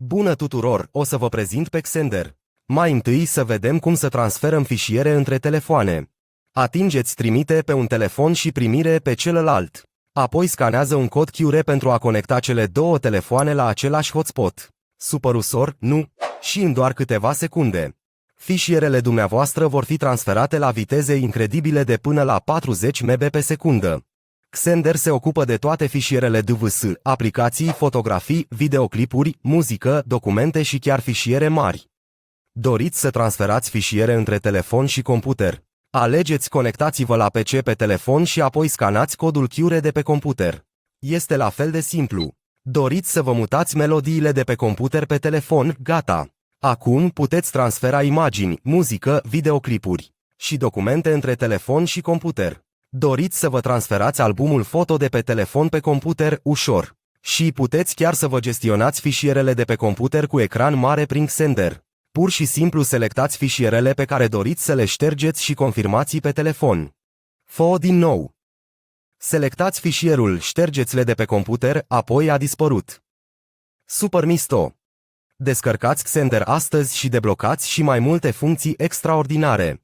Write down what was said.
Bună tuturor, o să vă prezint pe Xender. Mai întâi să vedem cum să transferăm fișiere între telefoane. Atingeți trimite pe un telefon și primire pe celălalt. Apoi scanează un cod QR pentru a conecta cele două telefoane la același hotspot. Super ușor, nu? Și în doar câteva secunde. Fișierele dumneavoastră vor fi transferate la viteze incredibile de până la 40 MB pe secundă. Xender se ocupă de toate fișierele DVS, aplicații, fotografii, videoclipuri, muzică, documente și chiar fișiere mari. Doriți să transferați fișiere între telefon și computer? Alegeți conectați-vă la PC pe telefon și apoi scanați codul QR de pe computer. Este la fel de simplu. Doriți să vă mutați melodiile de pe computer pe telefon? Gata! Acum puteți transfera imagini, muzică, videoclipuri și documente între telefon și computer. Doriți să vă transferați albumul foto de pe telefon pe computer? Ușor. Și puteți chiar să vă gestionați fișierele de pe computer cu ecran mare prin Xender. Pur și simplu selectați fișierele pe care doriți să le ștergeți și confirmați pe telefon. Fă din nou. Selectați fișierul, ștergeți-le de pe computer, apoi a dispărut. Super mișto! Descărcați Xender astăzi și deblocați și mai multe funcții extraordinare.